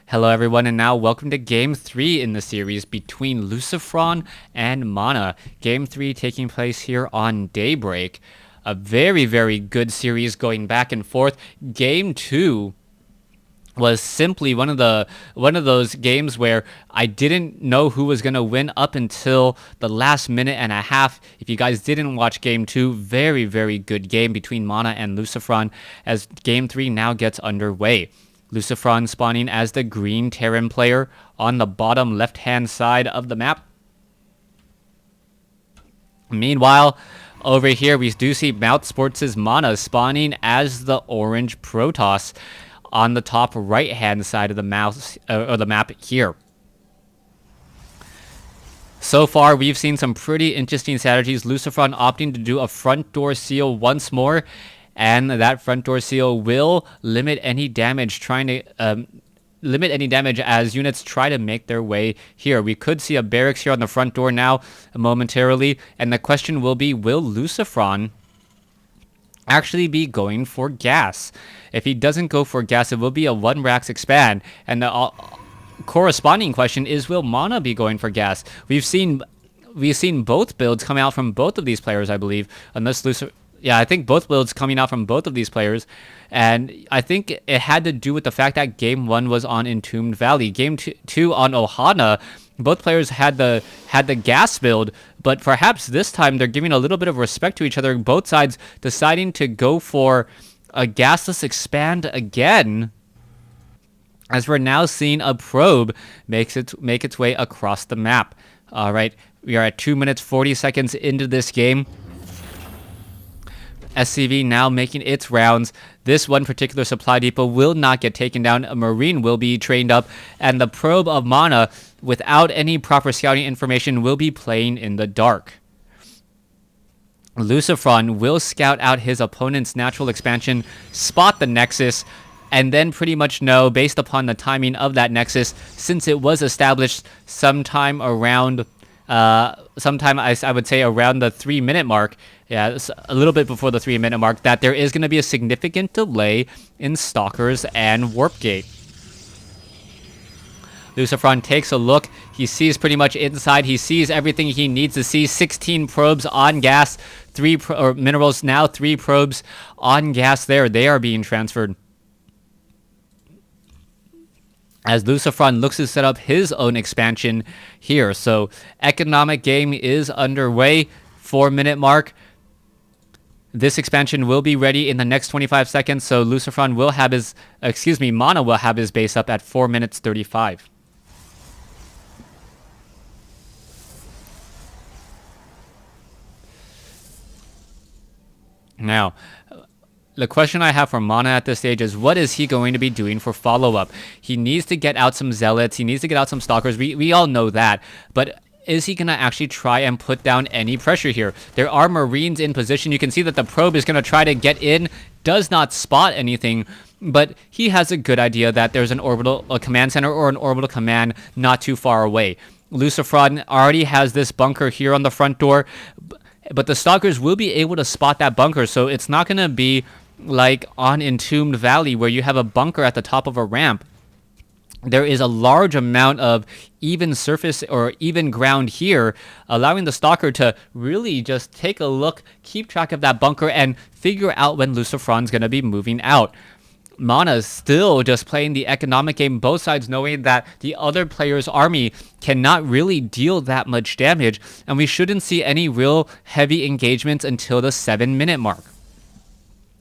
Hello everyone, and now welcome to Game 3 in the series between Lucifron and Mana. Game 3 taking place here on Daybreak. A very, very good series going back and forth. Game 2 was simply one of those games where I didn't know who was going to win up until the last minute and a half. If you guys didn't watch Game 2, very, very good game between Mana and Lucifron as Game 3 now gets underway. Lucifron spawning as the green Terran player on the bottom left-hand side of the map. Meanwhile, over here we do see Mount Sports' Mana spawning as the orange Protoss on the top right-hand side of the map here. So far, we've seen some pretty interesting strategies. Lucifron opting to do a front door seal once more, and that front door seal will limit any damage, as units try to make their way here. We could see a barracks here on the front door now momentarily, and the question will be, will Lucifron actually be going for gas? If he doesn't go for gas, it will be a 1 racks expand, and the corresponding question is, will Mana be going for gas? We've seen both builds come out from both of these players, I believe, unless I think both builds coming out from both of these players, and I think it had to do with the fact that Game 1 was on Entombed Valley. Game 2 on Ohana, both players had the gas build, but perhaps this time they're giving a little bit of respect to each other, both sides deciding to go for a gasless expand again, as we're now seeing a probe make its way across the map. All right, we are at 2 minutes 40 seconds into this game. SCV now making its rounds. This one particular supply depot will not get taken down. A Marine will be trained up, and the probe of Mana, without any proper scouting information, will be playing in the dark. Lucifron will scout out his opponent's natural expansion, spot the Nexus, and then pretty much know, based upon the timing of that Nexus, since it was established sometime around I would say around the 3-minute mark, a little bit before the 3-minute mark, that there is going to be a significant delay in Stalkers and Warp Gate. Lucifron takes a look. He sees pretty much inside. He sees everything he needs to see. 16 probes on gas, minerals now, 3 probes on gas there. They are being transferred, as Lucifron looks to set up his own expansion here. So economic game is underway. 4-minute mark. This expansion will be ready in the next 25 seconds. So Lucifron will have Mana will have his base up at 4 minutes 35. Now, the question I have for Mana at this stage is, what is he going to be doing for follow-up? He needs to get out some Zealots. He needs to get out some Stalkers. We all know that. But is he going to actually try and put down any pressure here? There are Marines in position. You can see that the probe is going to try to get in. Does not spot anything. But he has a good idea that there's a command center or an orbital command not too far away. Lucifron already has this bunker here on the front door, but the Stalkers will be able to spot that bunker, so it's not going to be like on Entombed Valley where you have a bunker at the top of a ramp. There is a large amount of even surface or even ground here, allowing the Stalker to really just take a look, keep track of that bunker, and figure out when Lucifron's going to be moving out. Mana is still just playing the economic game, both sides knowing that the other player's army cannot really deal that much damage, and we shouldn't see any real heavy engagements until the 7-minute mark.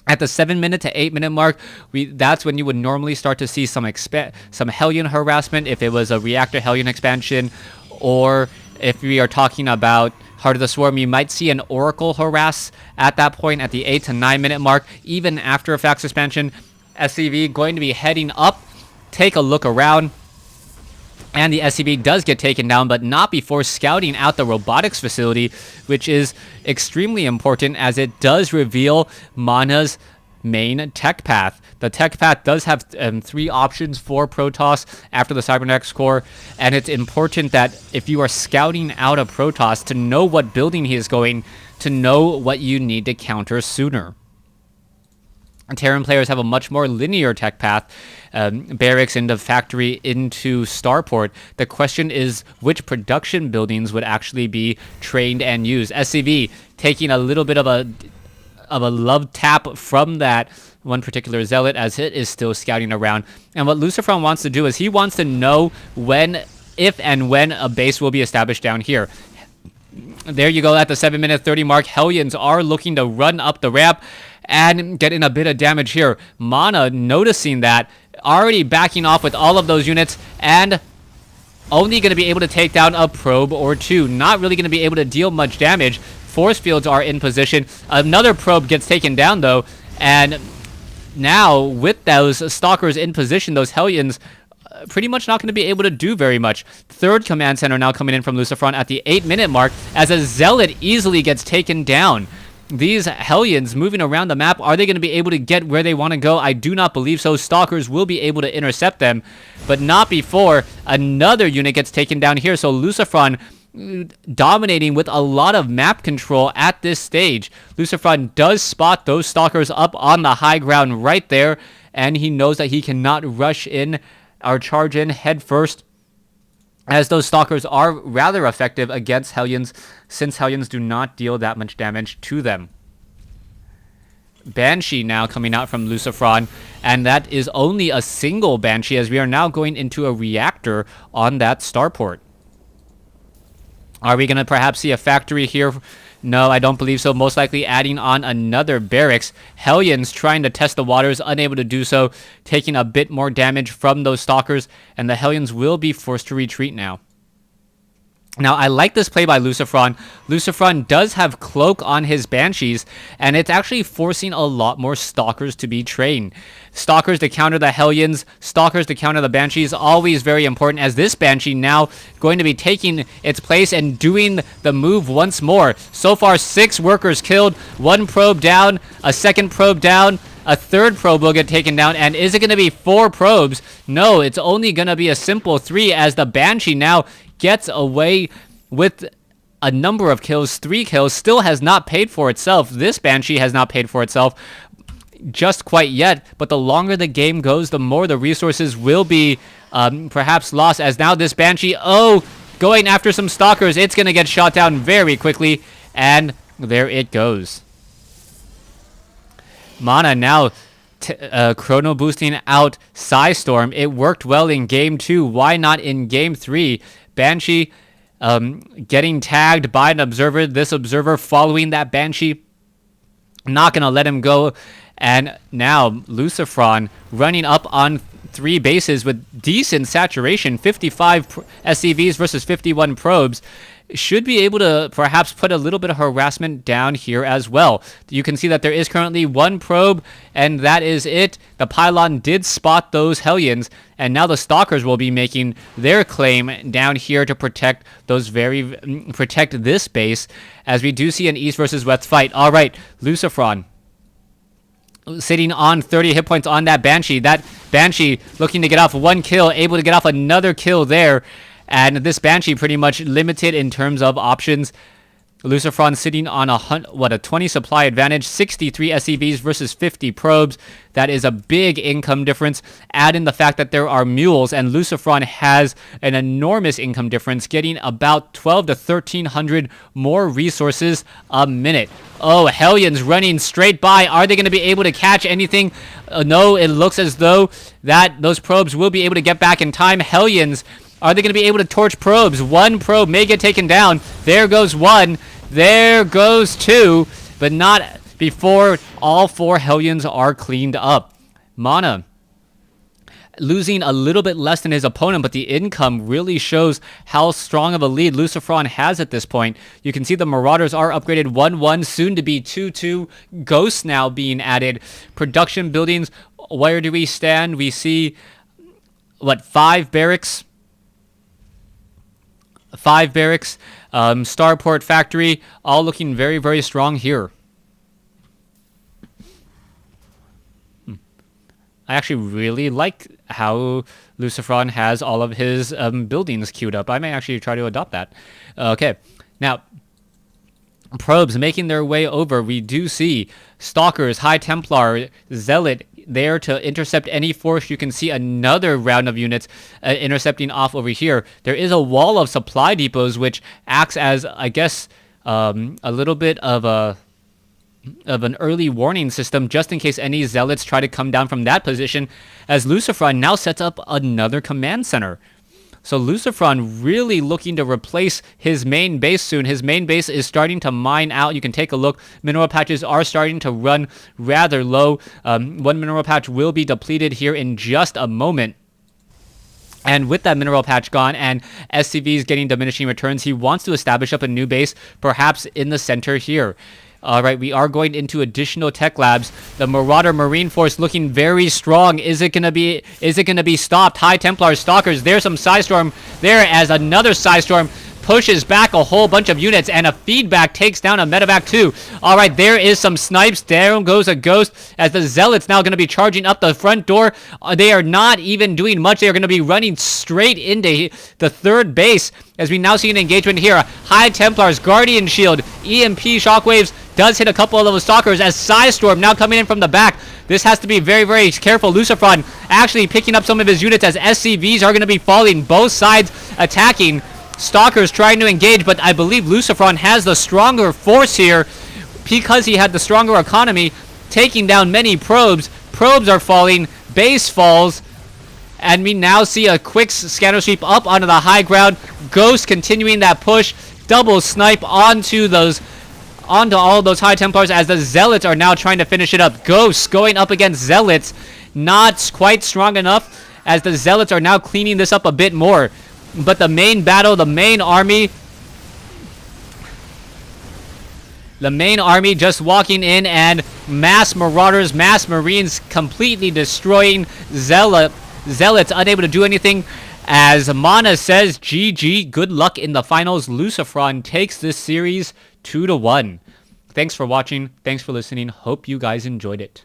At the 7-minute to 8-minute mark, that's when you would normally start to see some Hellion harassment if it was a reactor Hellion expansion, or if we are talking about Heart of the Swarm, you might see an Oracle harass at that point at the 8 to 9-minute mark. Even after a fax expansion, SCV going to be heading up, take a look around, and the SCV does get taken down, but not before scouting out the robotics facility, which is extremely important as it does reveal Mana's main tech path. The tech path does have 3 options for Protoss after the Cybernetics core, and it's important that if you are scouting out a Protoss, to know what building he is going, to know what you need to counter sooner. Terran players have a much more linear tech path, barracks into factory into starport. The question is which production buildings would actually be trained and used. SCV taking a little bit of a love tap from that one particular zealot as it is still scouting around. And what Lucifron wants to do is he wants to know if and when a base will be established down here. There you go at the 7-minute 30 mark. Hellions are looking to run up the ramp and get in a bit of damage here. Mana noticing that, already backing off with all of those units and only going to be able to take down a probe or two. Not really going to be able to deal much damage. Force fields are in position. Another probe gets taken down though, and now with those stalkers in position, those Hellions pretty much not going to be able to do very much. Third command center now coming in from Lucifron at the 8-minute mark as a zealot easily gets taken down. These Hellions moving around the map, are they going to be able to get where they want to go? I do not believe so. Stalkers will be able to intercept them, but not before another unit gets taken down here. So Lucifron dominating with a lot of map control at this stage. Lucifron does spot those stalkers up on the high ground right there, and he knows that he cannot rush in or charge in head first, as those stalkers are rather effective against Hellions, since Hellions do not deal that much damage to them. Banshee now coming out from Lucifron, and that is only a single Banshee, as we are now going into a reactor on that starport. Are we going to perhaps see a factory here? No, I don't believe so. Most likely adding on another barracks. Hellions trying to test the waters, unable to do so, taking a bit more damage from those stalkers, and the Hellions will be forced to retreat now. Now, I like this play by Lucifron. Lucifron does have Cloak on his Banshees, and it's actually forcing a lot more Stalkers to be trained. Stalkers to counter the Hellions, Stalkers to counter the Banshees, always very important, as this Banshee now going to be taking its place and doing the move once more. So far, 6 workers killed, 1 probe down, a second probe down, a third probe will get taken down, and is it going to be 4 probes? No, it's only going to be a simple 3, as the Banshee now gets away with a number of kills. 3 kills, still has not paid for itself. This Banshee has not paid for itself just quite yet, but the longer the game goes, the more the resources will be perhaps lost, as now this Banshee, going after some stalkers. It's going to get shot down very quickly, and there it goes. Mana now chrono boosting out Psystorm. It worked well in game 2. Why not in game 3? Banshee getting tagged by an observer. This observer following that Banshee, not going to let him go. And now Lucifron running up on 3 bases with decent saturation. 55 SCVs versus 51 probes. Should be able to perhaps put a little bit of harassment down here as well. You can see that there is currently 1 probe, and that is it. The pylon did spot those Hellions, and now the Stalkers will be making their claim down here to protect protect this base, as we do see an East versus West fight. All right, Lucifron sitting on 30 hit points on that Banshee. That Banshee looking to get off 1 kill, able to get off another kill there. And this Banshee pretty much limited in terms of options. Lucifron sitting on a 20 supply advantage, 63 SCVs versus 50 probes. That is a big income difference. Add in the fact that there are mules, and Lucifron has an enormous income difference, getting about 12 to 1300 more resources a minute. Oh, Hellions running straight by. Are they going to be able to catch anything? No, it looks as though that those probes will be able to get back in time. Hellions, are they going to be able to torch probes? 1 probe may get taken down. There goes 1. There goes 2. But not before all 4 Hellions are cleaned up. Mana losing a little bit less than his opponent, but the income really shows how strong of a lead Lucifron has at this point. You can see the Marauders are upgraded 1-1, soon to be 2-2. Ghosts now being added. Production buildings, where do we stand? We see, 5 barracks? 5 barracks, Starport Factory, all looking very, very strong here. I actually really like how Lucifron has all of his buildings queued up. I may actually try to adopt that. Okay, now, probes making their way over. We do see Stalkers, High Templar, Zealot there to intercept any force. You can see another round of units intercepting off over here. There is a wall of supply depots which acts as, I guess, a little bit of an early warning system just in case any Zealots try to come down from that position, as Lucifron now sets up another command center. So Lucifron really looking to replace his main base soon. His main base is starting to mine out. You can take a look. Mineral patches are starting to run rather low. One mineral patch will be depleted here in just a moment. And with that mineral patch gone and SCVs getting diminishing returns, he wants to establish up a new base, perhaps in the center here. All right, we are going into additional tech labs. The Marauder Marine Force looking very strong. Is it gonna be stopped? High Templar Stalkers. There's some Psystorm there as another Psystorm pushes back a whole bunch of units, and a feedback takes down a medevac too. All right, there is some snipes. There goes a ghost as the Zealots now going to be charging up the front door. They are not even doing much. They are going to be running straight into the third base as we now see an engagement here. High Templars, Guardian Shield, EMP Shockwaves does hit a couple of those Stalkers as Psystorm now coming in from the back. This has to be very, very careful. Lucifron actually picking up some of his units as SCVs are going to be falling. Both sides attacking. Stalkers trying to engage, but I believe Lucifron has the stronger force here because he had the stronger economy, taking down many probes. Probes are falling, base falls, and we now see a quick scanner sweep up onto the high ground. Ghost continuing that push, double snipe onto all those High Templars as the Zealots are now trying to finish it up. Ghosts going up against Zealots, not quite strong enough as the Zealots are now cleaning this up a bit more. But the main battle, the main army just walking in, and mass Marauders, mass Marines completely destroying Zealots, unable to do anything. As Mana says, GG, good luck in the finals. Lucifron takes this series 2-1. Thanks for watching. Thanks for listening. Hope you guys enjoyed it.